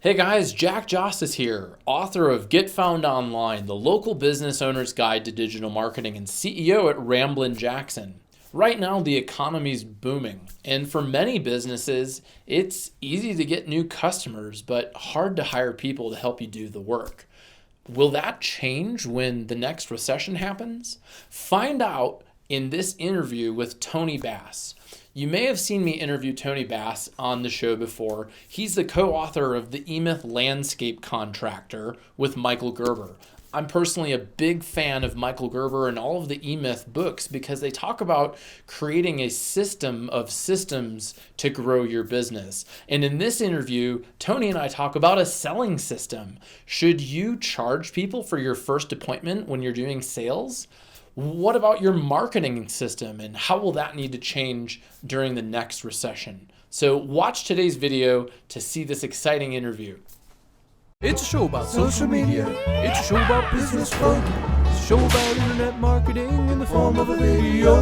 Hey guys, Jack Joss is here, author of Get Found Online, the local business owner's guide to digital marketing, and CEO at Ramblin' Jackson. Right now, the economy's booming, and for many businesses, it's easy to get new customers, but hard to hire people to help you do the work. Will that change when the next recession happens? Find out in this interview with Tony Bass. You may have seen me interview Tony Bass on the show before. He's the co-author of the E-Myth Landscape Contractor with Michael Gerber. I'm personally a big fan of Michael Gerber and all of the E-Myth books because they talk about creating a system of systems to grow your business. And in this interview, Tony and I talk about a selling system. Should you charge people for your first appointment when you're doing sales? What about your marketing system and how will that need to change during the next recession? So watch today's video to see this exciting interview. It's a show about social media. It's a show about business fun. It's a show about internet marketing in the form of a video.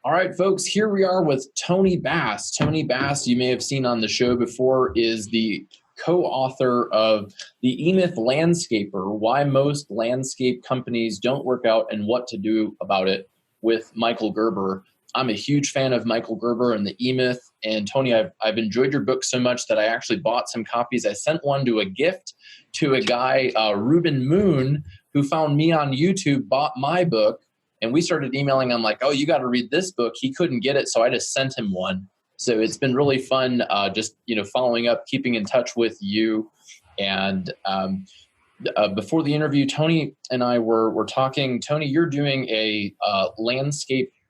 All right, folks, here we are with Tony Bass. Tony Bass, you may have seen on the show before, is the co-author of the E-Myth Landscaper, Why Most Landscape Companies Don't Work Out and What to Do About It, with Michael Gerber. I'm a huge fan of Michael Gerber and the E-Myth. And Tony, I've enjoyed your book so much that I actually bought some copies. I sent one to a gift to a guy, Ruben Moon, who found me on YouTube, bought my book, and we started emailing. I'm like, oh, you got to read this book. He couldn't get it, so I just sent him one. So it's been really fun, just following up, keeping in touch with you. And before the interview, Tony and I were talking. Tony, you're doing a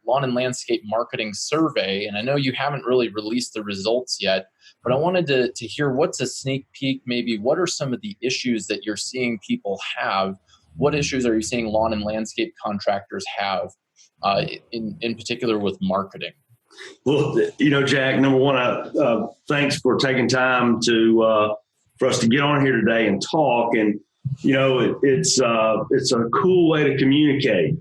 lawn and landscape marketing survey, and I know you haven't really released the results yet, but I wanted to hear what's a sneak peek, maybe what are some of the issues that you're seeing people have? What issues are you seeing lawn and landscape contractors have, in particular with marketing? Well, Jack, number one, thanks for taking time for us to get on here today and talk. And, it's a cool way to communicate.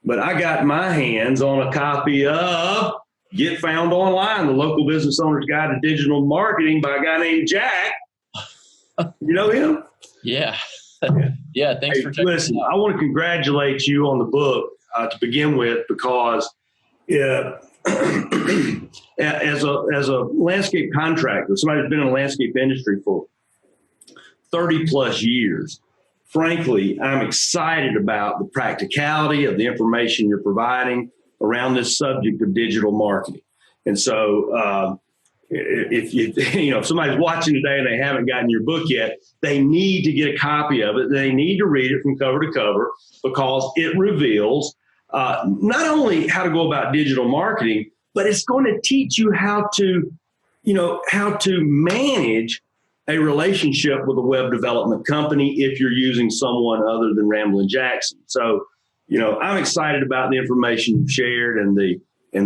But I got my hands on a copy of Get Found Online, the local business owner's guide to digital marketing by a guy named Jack. You know him? Yeah. Yeah. Thanks for checking. Listen, I want to congratulate you on the book to begin with, because as a landscape contractor, somebody who's been in the landscape industry for 30 plus years, frankly, I'm excited about the practicality of the information you're providing around this subject of digital marketing. And so if somebody's watching today and they haven't gotten your book yet, they need to get a copy of it. They need to read it from cover to cover, because it reveals not only how to go about digital marketing, but it's going to teach you how to manage a relationship with a web development company if you're using someone other than Ramblin' Jackson. So, I'm excited about the information you've shared and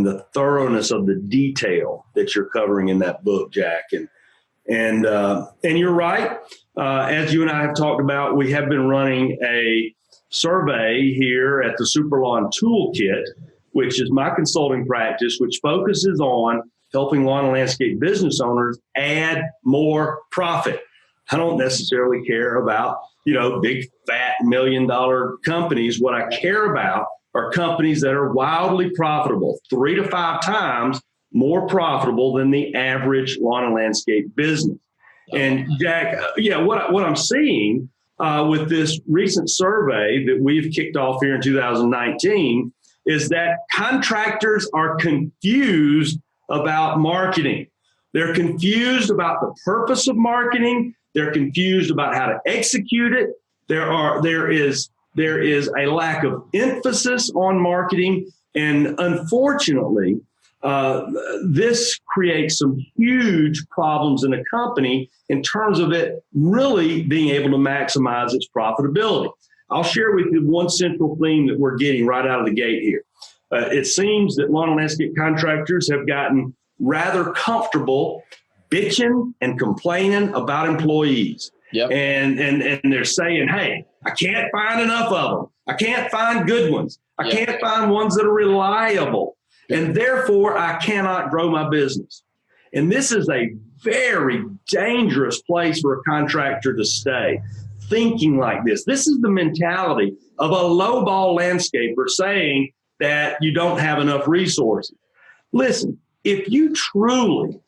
the thoroughness of the detail that you're covering in that book, Jack. And you're right. As you and I have talked about, we have been running a survey here at the Super Lawn Toolkit, which is my consulting practice, which focuses on helping lawn and landscape business owners add more profit. I don't necessarily care about, big fat $1 million companies. What I care about are companies that are wildly profitable, 3 to 5 times more profitable than the average lawn and landscape business. And Jack, what I'm seeing with this recent survey that we've kicked off here in 2019 is that contractors are confused about marketing. They're confused about the purpose of marketing. They're confused about how to execute it. There is a lack of emphasis on marketing. And unfortunately, this creates some huge problems in a company in terms of it really being able to maximize its profitability. I'll share with you one central theme that we're getting right out of the gate here. It seems that lawn and landscape contractors have gotten rather comfortable bitching and complaining about employees. Yep. And they're saying, hey, I can't find enough of them. I can't find good ones. I can't find ones that are reliable. And therefore, I cannot grow my business. And this is a very dangerous place for a contractor to stay, thinking like this. This is the mentality of a lowball landscaper saying that you don't have enough resources. Listen, if you truly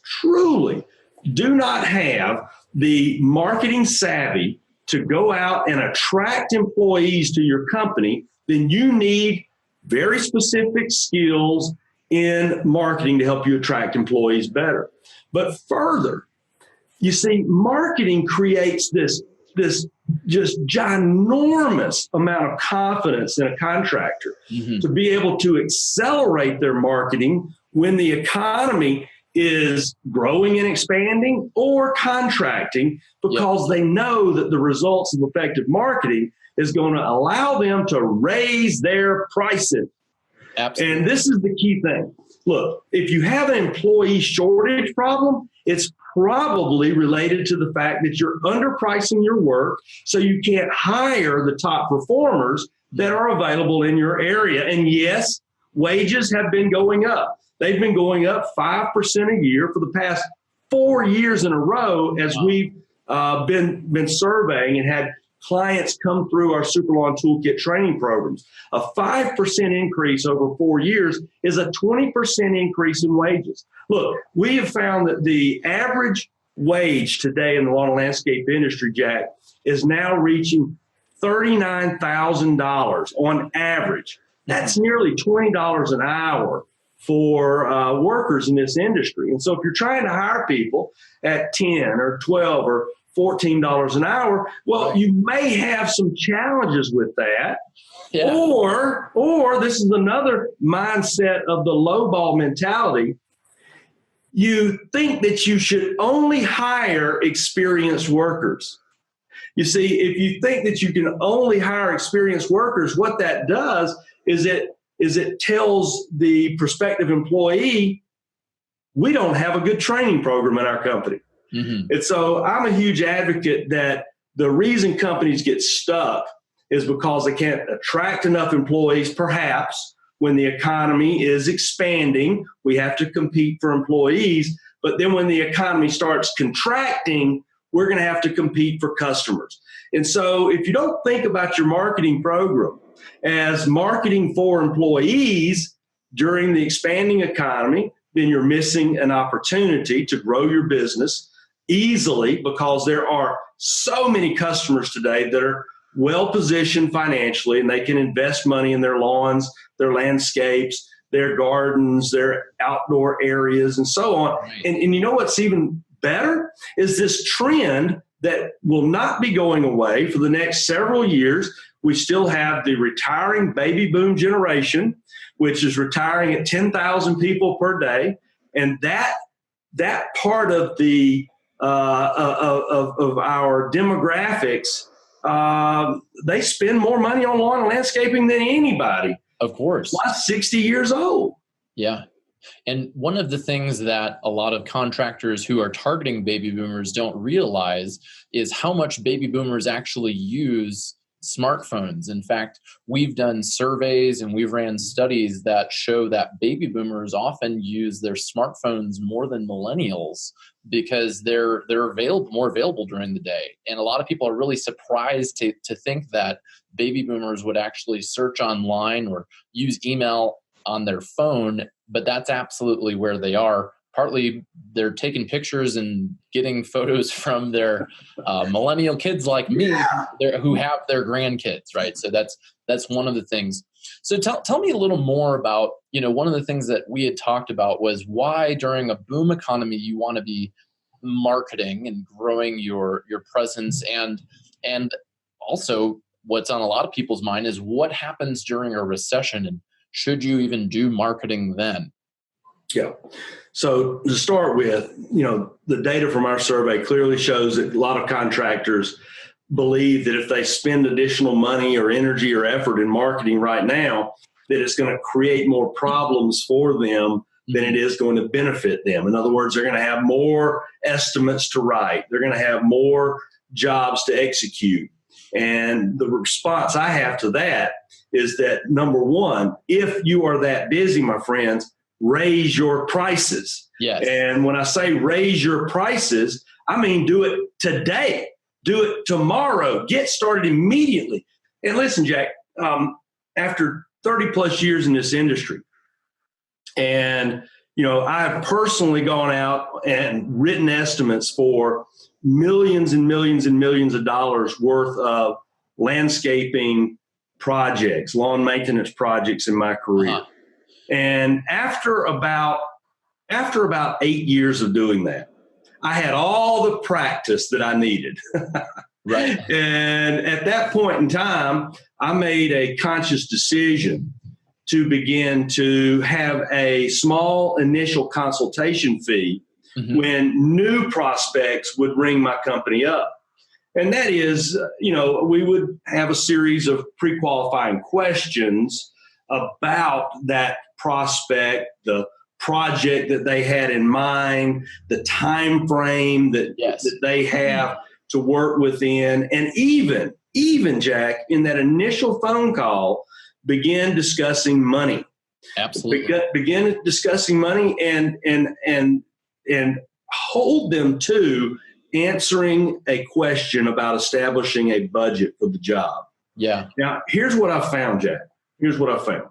do not have the marketing savvy to go out and attract employees to your company, then you need very specific skills in marketing to help you attract employees better. But further, you see, marketing creates this just ginormous amount of confidence in a contractor to be able to accelerate their marketing when the economy is growing and expanding or contracting, because they know that the results of effective marketing is going to allow them to raise their prices. Absolutely. And this is the key thing. Look, if you have an employee shortage problem, it's probably related to the fact that you're underpricing your work, so you can't hire the top performers that are available in your area. And yes, wages have been going up. They've been going up 5% a year for the past 4 years in a row as we've been surveying and had clients come through our Superlawn Toolkit training programs. A 5% increase over 4 years is a 20% increase in wages. Look, we have found that the average wage today in the lawn and landscape industry, Jack, is now reaching $39,000 on average. That's nearly $20 an hour for workers in this industry. And so if you're trying to hire people at 10 or 12 or $14 an hour, well, you may have some challenges with that. Yeah. Or this is another mindset of the lowball mentality. You think that you should only hire experienced workers. You see, if you think that you can only hire experienced workers, what that does is it tells the prospective employee, we don't have a good training program in our company. And so I'm a huge advocate that the reason companies get stuck is because they can't attract enough employees. Perhaps when the economy is expanding, we have to compete for employees. But then when the economy starts contracting, we're going to have to compete for customers. And so if you don't think about your marketing program as marketing for employees during the expanding economy, then you're missing an opportunity to grow your business easily, because there are so many customers today that are well positioned financially, and they can invest money in their lawns, their landscapes, their gardens, their outdoor areas, and so on. Right. And you know what's even better is this trend that will not be going away for the next several years. We still have the retiring baby boom generation, which is retiring at 10,000 people per day, and that part of the of our demographics, they spend more money on lawn and landscaping than anybody. Of course. Plus 60 years old. Yeah. And one of the things that a lot of contractors who are targeting baby boomers don't realize is how much baby boomers actually use smartphones. In fact, we've done surveys and we've ran studies that show that baby boomers often use their smartphones more than millennials because they're more available during the day. And a lot of people are really surprised to think that baby boomers would actually search online or use email on their phone, but that's absolutely where they are. Partly they're taking pictures and getting photos from their millennial kids like me who have their grandkids, right? So that's one of the things. So tell me a little more about, one of the things that we had talked about was why during a boom economy you want to be marketing and growing your presence, and also what's on a lot of people's mind is what happens during a recession, and should you even do marketing then? Yeah. So to start with, the data from our survey clearly shows that a lot of contractors believe that if they spend additional money or energy or effort in marketing right now, that it's going to create more problems for them than it is going to benefit them. In other words, they're going to have more estimates to write. They're going to have more jobs to execute. And the response I have to that is that, number one, if you are that busy, my friends, raise your prices. Yes. And when I say raise your prices, I mean do it today, do it tomorrow, get started immediately. And listen, Jack, after 30 plus years in this industry, and I've personally gone out and written estimates for millions and millions and millions of dollars worth of landscaping projects, lawn maintenance projects in my career. Uh-huh. And after about 8 years of doing that, I had all the practice that I needed. Right. And at that point in time, I made a conscious decision to begin to have a small initial consultation fee when new prospects would ring my company up. And that is, we would have a series of pre-qualifying questions about that prospect, the project that they had in mind, the time frame that they have to work within, and even Jack, in that initial phone call, begin discussing money. Absolutely. Begin discussing money and hold them to answering a question about establishing a budget for the job. Yeah. Now, here's what I found, Jack. Here's what I found.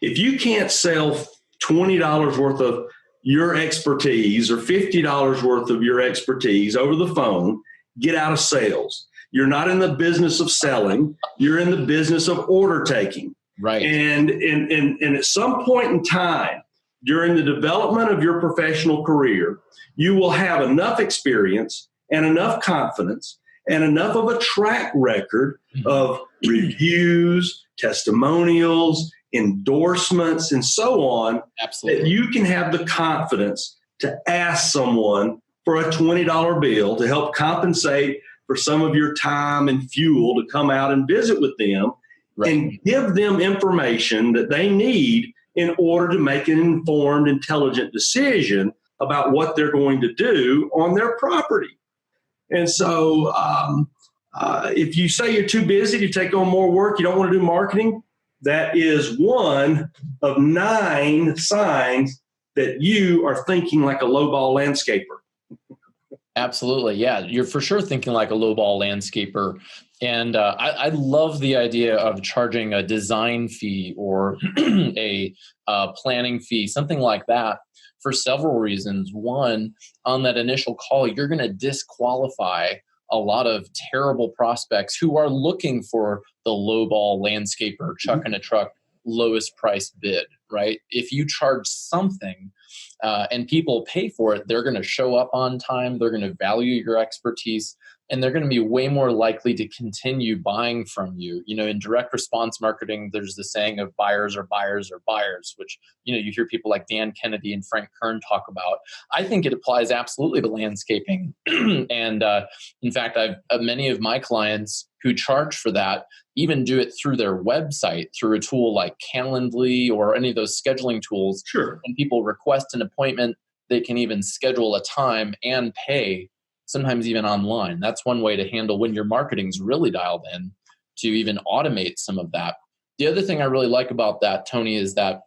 If you can't sell $20 worth of your expertise or $50 worth of your expertise over the phone, get out of sales. You're not in the business of selling. You're in the business of order taking. Right. And at some point in time during the development of your professional career, you will have enough experience and enough confidence and enough of a track record of reviews, testimonials, endorsements, and so on, absolutely, that you can have the confidence to ask someone for a $20 bill to help compensate for some of your time and fuel to come out and visit with them, right, and give them information that they need in order to make an informed, intelligent decision about what they're going to do on their property. And so if you say you're too busy to take on more work, you don't want to do marketing, that is one of 9 signs that you are thinking like a lowball landscaper. Absolutely. Yeah, you're for sure thinking like a lowball landscaper. And I love the idea of charging a design fee or a planning fee, something like that, for several reasons. One, on that initial call, you're going to disqualify a lot of terrible prospects who are looking for the lowball landscaper, chuck in a truck, lowest price bid, right? If you charge something and people pay for it, they're going to show up on time, they're going to value your expertise, and they're going to be way more likely to continue buying from you. In direct response marketing, there's the saying of buyers are buyers are buyers, which, you hear people like Dan Kennedy and Frank Kern talk about. I think it applies absolutely to landscaping. And in fact, I've many of my clients who charge for that even do it through their website, through a tool like Calendly or any of those scheduling tools. Sure. When people request an appointment, they can even schedule a time and pay, sometimes even online. That's one way to handle when your marketing's really dialed in, to even automate some of that. The other thing I really like about that, Tony, is that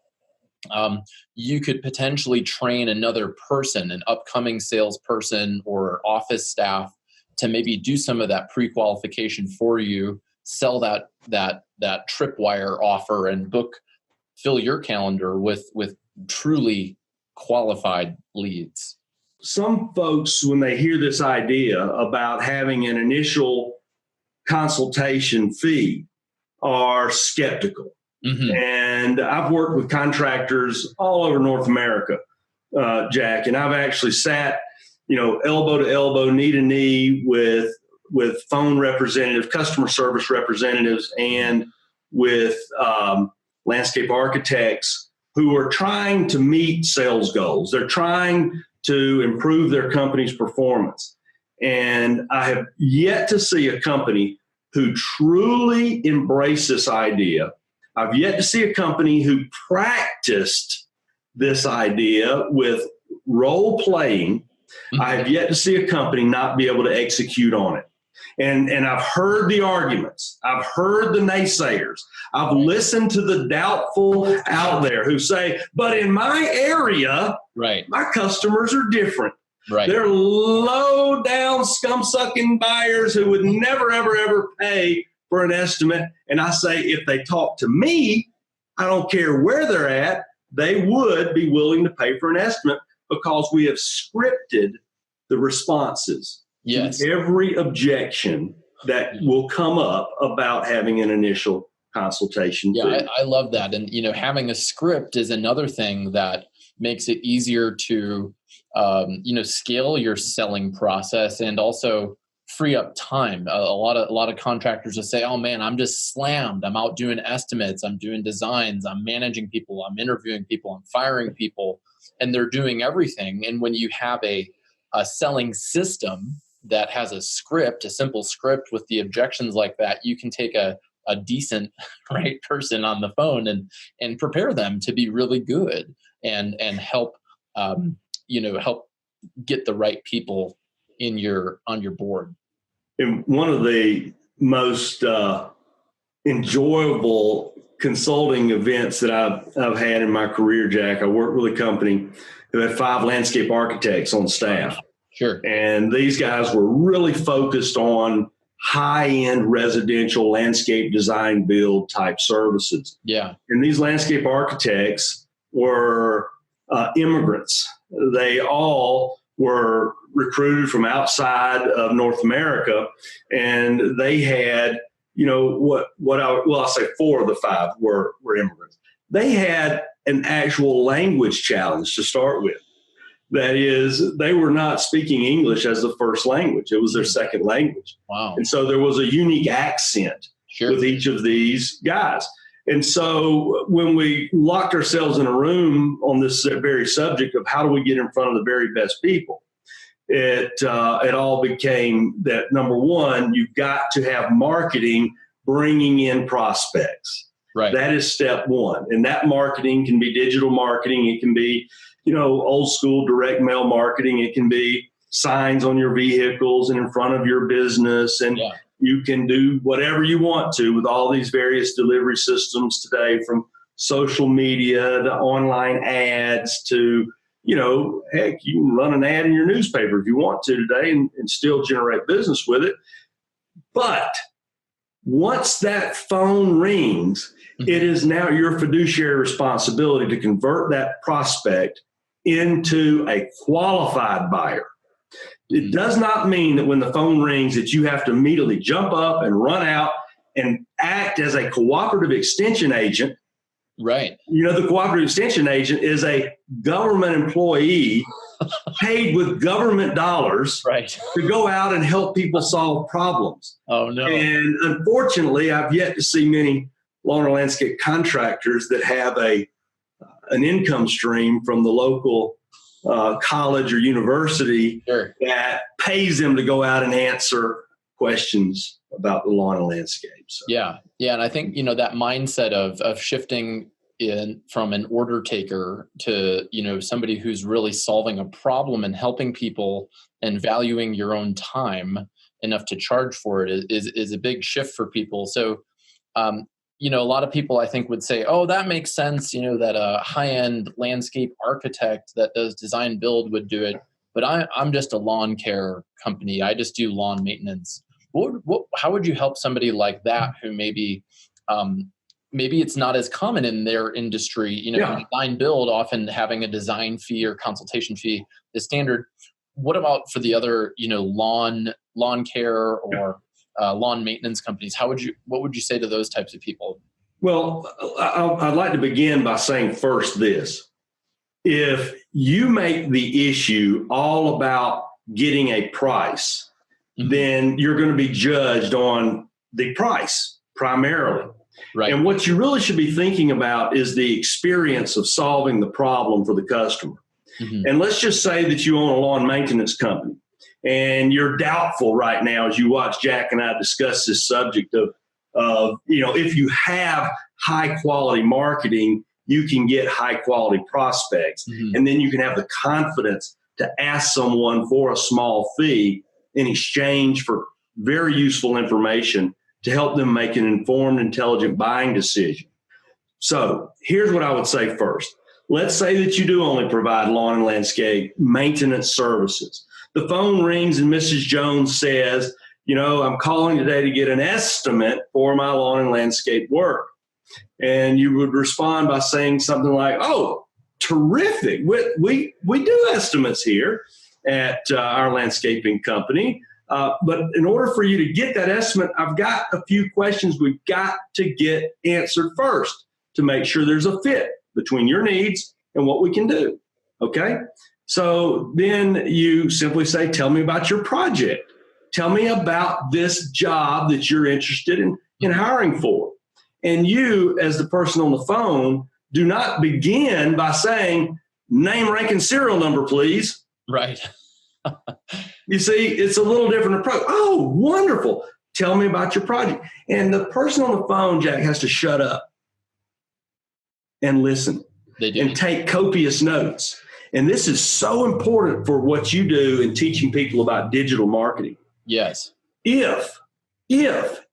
you could potentially train another person, an upcoming salesperson or office staff, to maybe do some of that pre-qualification for you, sell that tripwire offer, and fill your calendar with truly qualified leads. Some folks, when they hear this idea about having an initial consultation fee, are skeptical. Mm-hmm. And I've worked with contractors all over North America, Jack, and I've actually sat, elbow to elbow, knee to knee with phone representatives, customer service representatives, and with landscape architects who are trying to meet sales goals. They're trying to improve their company's performance. And I have yet to see a company who truly embraced this idea. I've yet to see a company who practiced this idea with role playing. Mm-hmm. I have yet to see a company not be able to execute on it. And I've heard the arguments. I've heard the naysayers. I've listened to the doubtful out there who say, but in my area, my customers are different. They're low down, scum sucking buyers who would never, ever, ever pay for an estimate. And I say, if they talk to me, I don't care where they're at, they would be willing to pay for an estimate because we have scripted the responses to every objection that will come up about having an initial consultation. I love that. And, having a script is another thing that makes it easier to, scale your selling process and also free up time. A lot of contractors will say, oh man, I'm just slammed. I'm out doing estimates. I'm doing designs. I'm managing people. I'm interviewing people. I'm firing people, and they're doing everything. And when you have a selling system that has a script, a simple script with the objections like that, you can take a decent person on the phone and prepare them to be really good and help help get the right people on your board. And one of the most enjoyable consulting events that I've had in my career, Jack, I worked with a company who had 5 landscape architects on staff. Sure. And these guys were really focused on high-end residential landscape design build type services. Yeah. And these landscape architects were immigrants. They all were recruited from outside of North America, and they had, I'll say 4 of the 5 were immigrants. They had an actual language challenge to start with. That is, they were not speaking English as the first language. It was their second language. Wow. And so there was a unique accent with each of these guys. And so when we locked ourselves in a room on this very subject of how do we get in front of the very best people, it all became that, number one, you've got to have marketing bringing in prospects. Right. That is step one. And that marketing can be digital marketing. It can be, old school direct mail marketing. It can be signs on your vehicles and in front of your business. And you can do whatever you want to with all these various delivery systems today, from social media to online ads to, heck, you can run an ad in your newspaper if you want to today and still generate business with it. But once that phone rings, it is now your fiduciary responsibility to convert that prospect into a qualified buyer. It does not mean that when the phone rings that you have to immediately jump up and run out and act as a cooperative extension agent. Right. The cooperative extension agent is a government employee paid with government dollars to go out and help people solve problems. Oh, no. And unfortunately, I've yet to see many lawn and landscape contractors that have an income stream from the local college or university that pays them to go out and answer questions about the lawn and landscape. So. Yeah. And I think, that mindset of shifting in from an order taker to, somebody who's really solving a problem and helping people and valuing your own time enough to charge for it is a big shift for people. So, a lot of people I think would say, oh, that makes sense, that a high-end landscape architect that does design build would do it. But I'm just a lawn care company. I just do lawn maintenance. How would you help somebody like that who maybe it's not as common in their industry? Design build, often having a design fee or consultation fee is standard. What about for the other, lawn care or lawn maintenance companies? What would you say to those types of people? Well, I'd like to begin by saying first this. If you make the issue all about getting a price, then you're going to be judged on the price primarily. Right. And what you really should be thinking about is the experience of solving the problem for the customer. Mm-hmm. And let's just say that you own a lawn maintenance company and you're doubtful right now as you watch Jack and I discuss this subject of if you have high quality marketing, you can get high quality prospects. Mm-hmm. And then you can have the confidence to ask someone for a small fee in exchange for very useful information to help them make an informed, intelligent buying decision. So here's what I would say first. Let's say that you do only provide lawn and landscape maintenance services. The phone rings and Mrs. Jones says, I'm calling today to get an estimate for my lawn and landscape work. And you would respond by saying something like, oh, terrific. We do estimates here at our landscaping company. But in order for you to get that estimate, I've got a few questions we've got to get answered first to make sure there's a fit between your needs and what we can do. Okay? So then you simply say, tell me about your project. Tell me about this job that you're interested in hiring for. And you, as the person on the phone, do not begin by saying, name, rank, and serial number, please. Right. You see, it's a little different approach. Oh, wonderful. Tell me about your project. And the person on the phone, Jack, has to shut up and listen. They do. And take copious notes. And this is so important for what you do in teaching people about digital marketing. Yes. If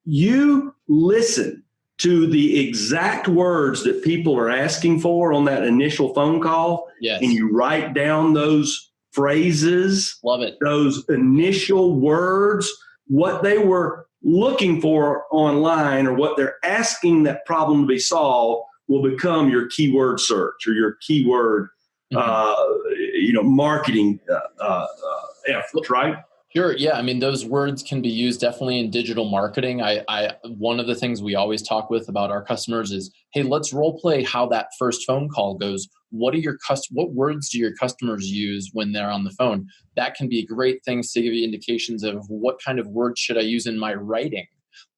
you listen to the exact words that people are asking for on that initial phone call, yes, and you write down those phrases, love it, those initial words, what they were looking for online or what they're asking that problem to be solved will become your keyword search or your keyword marketing effort, right? Sure. Yeah. I mean, those words can be used definitely in digital marketing. One of the things we always talk with about our customers is, hey, let's role play how that first phone call goes. What words do your customers use when they're on the phone? That can be great things to give you indications of what kind of words should I use in my writing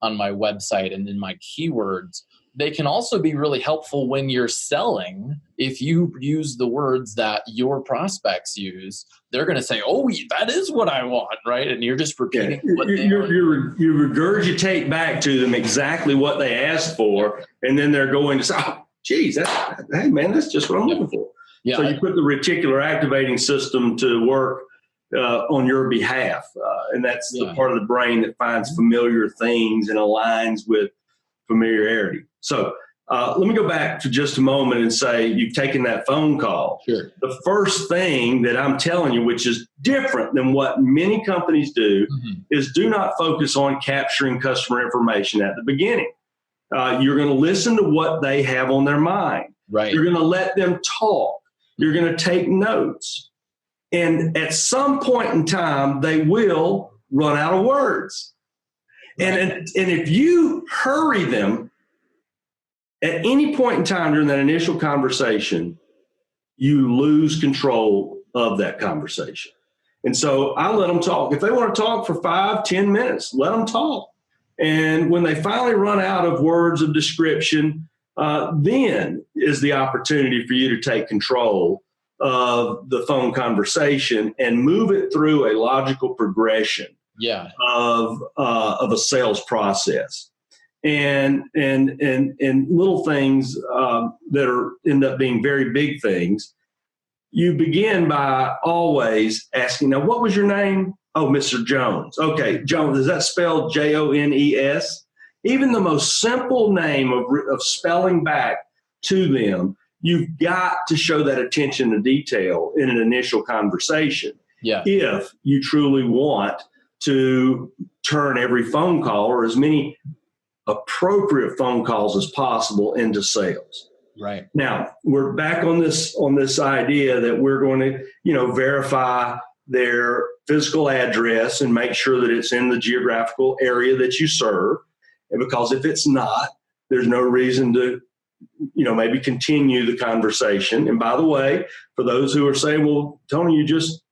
on my website and in my keywords. They can also be really helpful when you're selling. If you use the words that your prospects use, they're going to say, oh, that is what I want, right? And you're just repeating what they you regurgitate back to them exactly what they asked for, and then they're going to say, oh, geez, hey, man, that's just what I'm looking for. Yeah. So you put the reticular activating system to work on your behalf, and that's the part of the brain that finds familiar things and aligns with familiarity. So let me go back for just a moment and say you've taken that phone call. Sure. The first thing that I'm telling you, which is different than what many companies do, is do not focus on capturing customer information at the beginning. You're going to listen to what they have on their mind. Right. You're going to let them talk. You're going to take notes. And at some point in time, they will run out of words. And if you hurry them at any point in time during that initial conversation, you lose control of that conversation. And so I let them talk. If they want to talk for 5-10 minutes, let them talk. And when they finally run out of words of description, then is the opportunity for you to take control of the phone conversation and move it through a logical progression. Of a sales process, and little things that end up being very big things. You begin by always asking, now, what was your name? Oh, Mr. Jones. Okay, Jones, is that spelled Jones? Even the most simple name of spelling back to them, you've got to show that attention to detail in an initial conversation. Yeah. If you truly want to turn every phone call or as many appropriate phone calls as possible into sales. Right. Now, we're back on this idea that we're going to, verify their physical address and make sure that it's in the geographical area that you serve. And because if it's not, there's no reason to, maybe continue the conversation. And by the way, for those who are saying, well, Tony, you just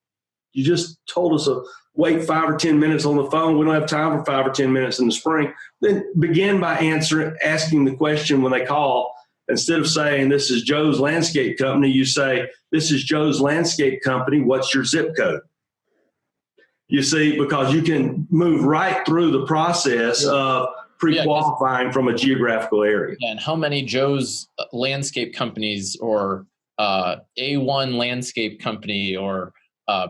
told us to wait 5 or 10 minutes on the phone. We don't have time for 5 or 10 minutes in the spring. Then begin by asking the question when they call. Instead of saying, this is Joe's Landscape Company, you say, this is Joe's Landscape Company. What's your zip code? You see, because you can move right through the process of pre-qualifying from a geographical area. And how many Joe's Landscape Companies or A1 Landscape Company or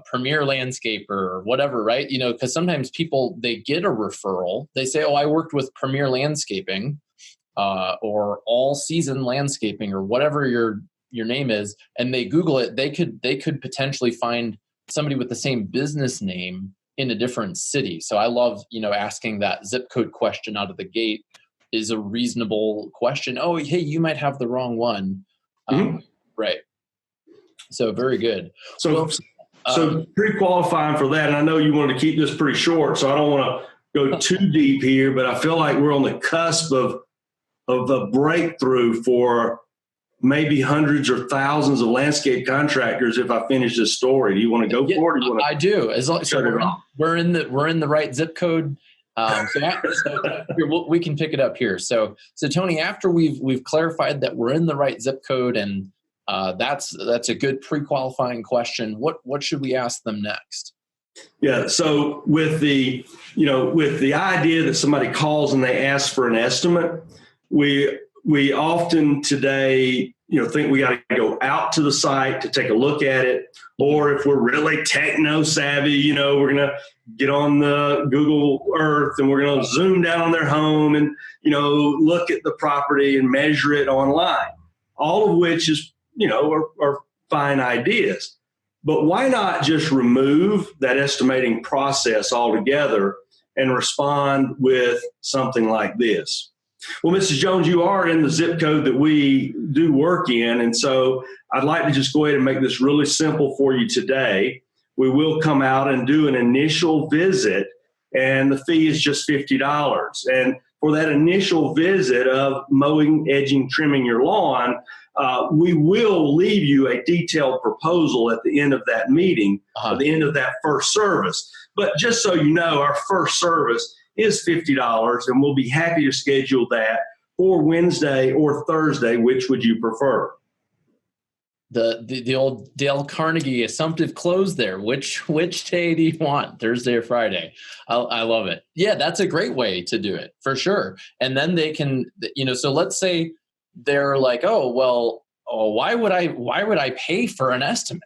Premier Landscaper or whatever, right? Because sometimes people, they get a referral. They say, oh, I worked with Premier Landscaping or All Season Landscaping or whatever your name is, and they Google it. They could potentially find somebody with the same business name in a different city. So I love, asking that zip code question out of the gate is a reasonable question. Oh, hey, you might have the wrong one. Right. So very good. So pre-qualifying for that, and I know you wanted to keep this pretty short, so I don't want to go too deep here, but I feel like we're on the cusp of a breakthrough for maybe hundreds or thousands of landscape contractors if I finish this story. Do you want to go for it? I do. As long as we're in the right zip code. We can pick it up here. So Tony, after we've clarified that we're in the right zip code, and that's a good pre-qualifying question, what should we ask them next? Yeah. So with the idea that somebody calls and they ask for an estimate, we often today, think we got to go out to the site to take a look at it. Or if we're really techno savvy, we're going to get on the Google Earth and we're going to zoom down on their home and, look at the property and measure it online, all of which is, are fine ideas. But why not just remove that estimating process altogether and respond with something like this? Well, Mrs. Jones, you are in the zip code that we do work in, and so I'd like to just go ahead and make this really simple for you today. We will come out and do an initial visit, and the fee is just $50. And for that initial visit of mowing, edging, trimming your lawn, we will leave you a detailed proposal at the end of that meeting, at the end of that first service. But just so you know, our first service is $50, and we'll be happy to schedule that for Wednesday or Thursday. Which would you prefer? The old Dale Carnegie assumptive close there. Which day do you want, Thursday or Friday? I love it. Yeah, that's a great way to do it for sure. And then they can, so let's say they're like, why would I pay for an estimate?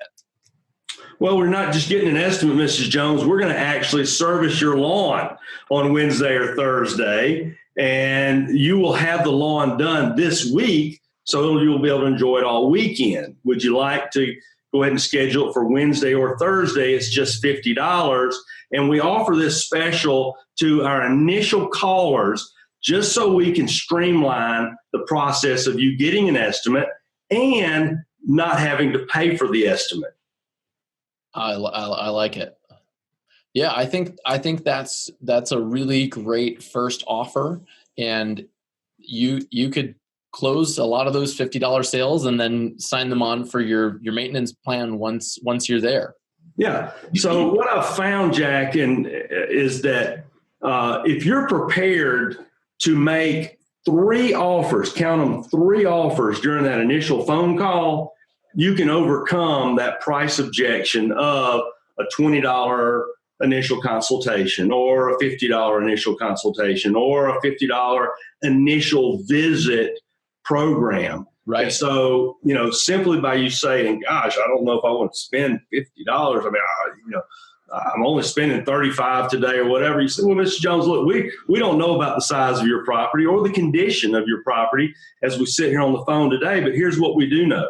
Well, we're not just getting an estimate, Mrs. Jones. We're going to actually service your lawn on Wednesday or Thursday, and you will have the lawn done this week, so you'll be able to enjoy it all weekend. Would you like to go ahead and schedule it for Wednesday or Thursday? It's just $50, and we offer this special to our initial callers just so we can streamline the process of you getting an estimate and not having to pay for the estimate. I like it. Yeah, I think that's a really great first offer, and you could close a lot of those $50 sales and then sign them on for your maintenance plan once you're there. Yeah. So what I've found, Jack, is that if you're prepared to make 3 offers, count them, 3 offers during that initial phone call, you can overcome that price objection of a $20 initial consultation or a $50 initial consultation or a $50 initial visit program. Right. And so, simply by you saying, gosh, I don't know if I want to spend $50. I mean, I'm only spending $35 today or whatever. You say, well, Mr. Jones, look, we don't know about the size of your property or the condition of your property as we sit here on the phone today, but here's what we do know.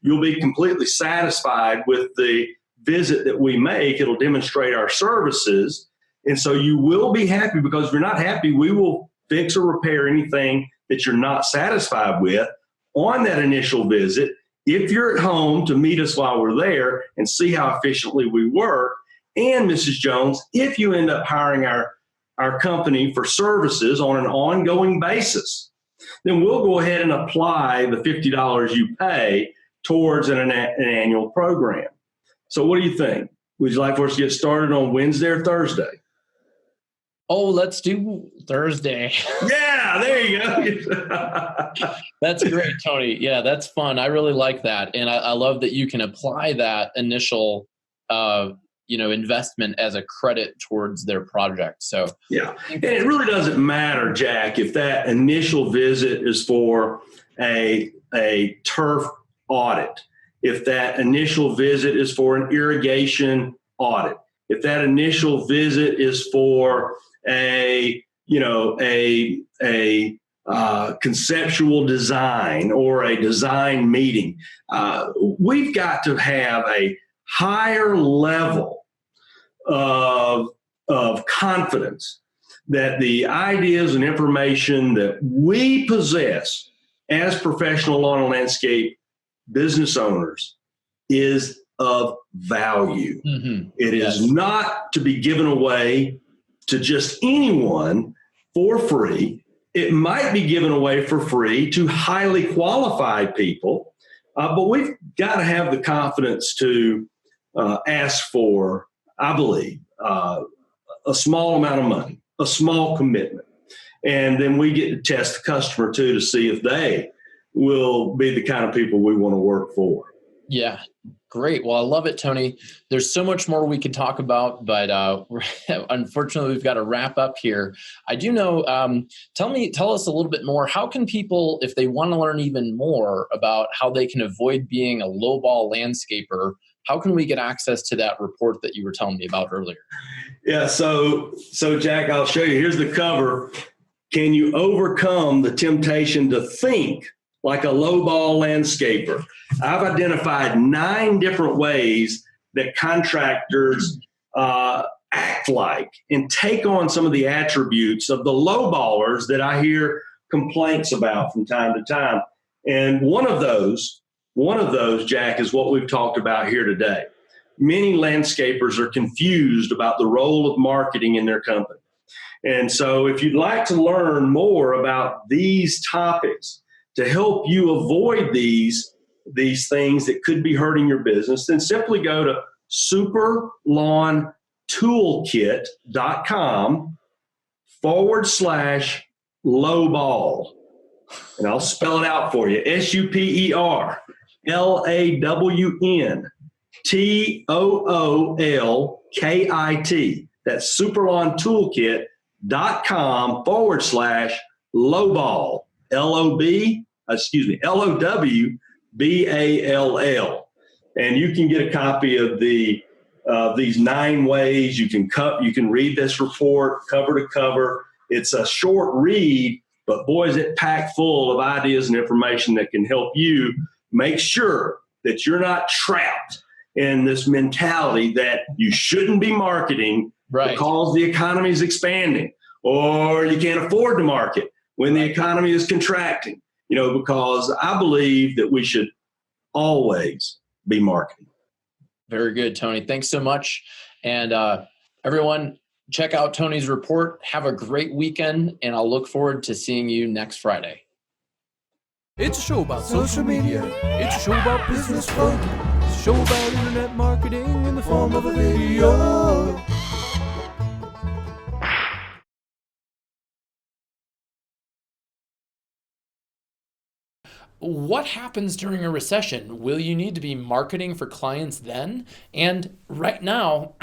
You'll be completely satisfied with the visit that we make. It'll demonstrate our services. And so you will be happy, because if you're not happy, we will fix or repair anything that you're not satisfied with on that initial visit. If you're at home to meet us while we're there and see how efficiently we work. And Mrs. Jones, if you end up hiring our company for services on an ongoing basis, then we'll go ahead and apply the $50 you pay towards an annual program. So what do you think? Would you like for us to get started on Wednesday or Thursday? Oh, let's do Thursday. Yeah, there you go. That's great, Tony. Yeah, that's fun. I really like that. And I love that you can apply that initial investment as a credit towards their project. So yeah, and it really doesn't matter, Jack, if that initial visit is for a turf audit. if that initial visit is for an irrigation audit, if that initial visit is for a conceptual design or a design meeting, we've got to have a higher level of confidence that the ideas and information that we possess as professional lawn and landscape business owners is of value. Mm-hmm. It is not to be given away to just anyone for free. It might be given away for free to highly qualified people, but we've got to have the confidence to ask for, I believe, a small amount of money, a small commitment. And then we get to test the customer too to see if they will be the kind of people we want to work for. Yeah. Great. Well, I love it, Tony. There's so much more we could talk about, but unfortunately, we've got to wrap up here. I do know, tell us a little bit more. How can people, if they want to learn even more about how they can avoid being a lowball landscaper, how can we get access to that report that you were telling me about earlier? Yeah. So Jack, I'll show you. Here's the cover. Can you overcome the temptation to think like a lowball landscaper? I've identified 9 different ways that contractors act like and take on some of the attributes of the lowballers that I hear complaints about from time to time. And one of those, Jack, is what we've talked about here today. Many landscapers are confused about the role of marketing in their company. And so if you'd like to learn more about these topics to help you avoid these things that could be hurting your business, then simply go to superlawntoolkit.com/lowball. And I'll spell it out for you. SuperLawnToolkit. That's superlawntoolkit.com/lowball. LOWBALL. And you can get a copy of these 9 ways. You can read this report cover to cover. It's a short read, but boy, is it packed full of ideas and information that can help you make sure that you're not trapped in this mentality that you shouldn't be marketing because the economy is expanding, or you can't afford to market when the economy is contracting. Because I believe that we should always be marketing. Very good, Tony. Thanks so much. And everyone, check out Tony's report. Have a great weekend, and I'll look forward to seeing you next Friday. It's a show about social media. It's a show about business folk. It's a show about internet marketing in the form of a video. What happens during a recession? Will you need to be marketing for clients then? And right now,